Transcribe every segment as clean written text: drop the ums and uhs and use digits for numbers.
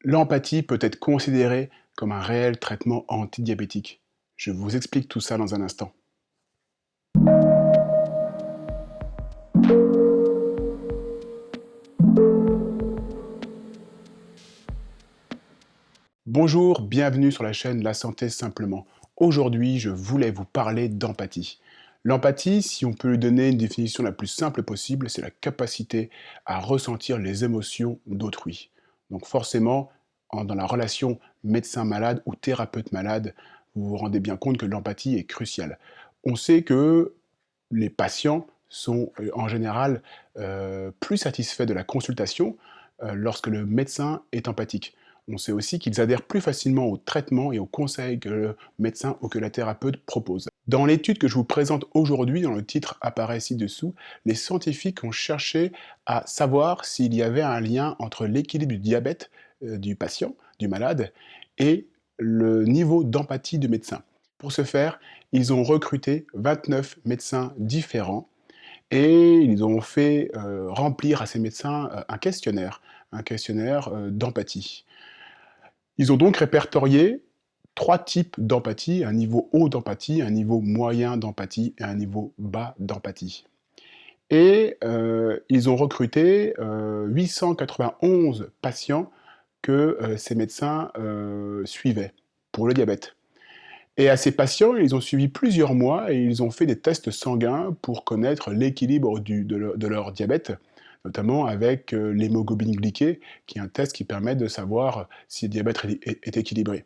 L'empathie peut être considérée comme un réel traitement antidiabétique. Je vous explique tout ça dans un instant. Bonjour, bienvenue sur la chaîne La Santé Simplement. Aujourd'hui, je voulais vous parler d'empathie. L'empathie, si on peut lui donner une définition la plus simple possible, c'est la capacité à ressentir les émotions d'autrui. Donc forcément, dans la relation médecin-malade ou thérapeute-malade, vous vous rendez bien compte que l'empathie est cruciale. On sait que les patients sont en général plus satisfaits de la consultation lorsque le médecin est empathique. On sait aussi qu'ils adhèrent plus facilement au traitement et aux conseils que le médecin ou que la thérapeute propose. Dans l'étude que je vous présente aujourd'hui, dont le titre apparaît ci-dessous, les scientifiques ont cherché à savoir s'il y avait un lien entre l'équilibre du diabète du patient, du malade, et le niveau d'empathie du médecin. Pour ce faire, ils ont recruté 29 médecins différents et ils ont fait remplir à ces médecins un questionnaire d'empathie. Ils ont donc répertorié 3 types d'empathie, un niveau haut d'empathie, un niveau moyen d'empathie et un niveau bas d'empathie. Et ils ont recruté 891 patients que ces médecins suivaient pour le diabète. Et à ces patients, ils ont suivi plusieurs mois et ils ont fait des tests sanguins pour connaître l'équilibre de leur diabète, notamment avec l'hémoglobine glyquée, qui est un test qui permet de savoir si le diabète est équilibré.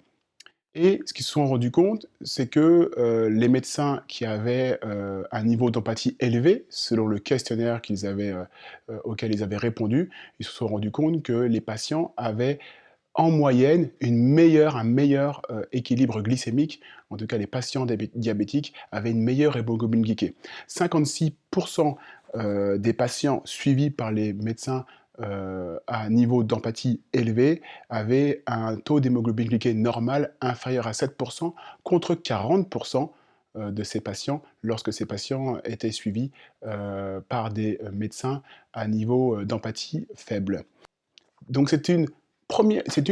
Et ce qu'ils se sont rendus compte, c'est que les médecins qui avaient un niveau d'empathie élevé, selon le questionnaire auquel ils avaient répondu, ils se sont rendus compte que les patients avaient en moyenne un meilleur équilibre glycémique. En tout cas, les patients diabétiques avaient une meilleure hémoglobine glyquée. 56% des patients suivis par les médecins à un niveau d'empathie élevé avaient un taux d'hémoglobine glyquée normal inférieur à 7%, contre 40% de ces patients, lorsque ces patients étaient suivis par des médecins à niveau d'empathie faible. Donc c'est une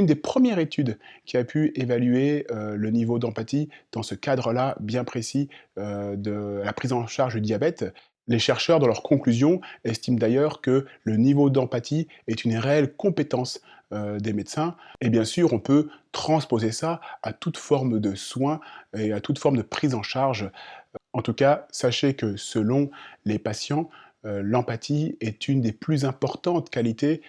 des premières études qui a pu évaluer le niveau d'empathie dans ce cadre-là bien précis de la prise en charge du diabète. Les chercheurs, dans leurs conclusions, estiment d'ailleurs que le niveau d'empathie est une réelle compétence des médecins. Et bien sûr, on peut transposer ça à toute forme de soins et à toute forme de prise en charge. En tout cas, sachez que selon les patients, l'empathie est une des plus importantes qualités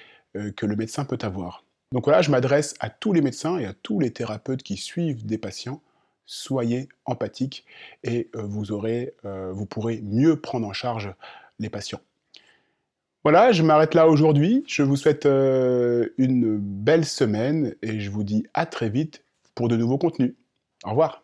que le médecin peut avoir. Donc voilà, je m'adresse à tous les médecins et à tous les thérapeutes qui suivent des patients. Soyez empathiques et vous pourrez mieux prendre en charge les patients. Voilà, je m'arrête là aujourd'hui. Je vous souhaite une belle semaine et je vous dis à très vite pour de nouveaux contenus. Au revoir.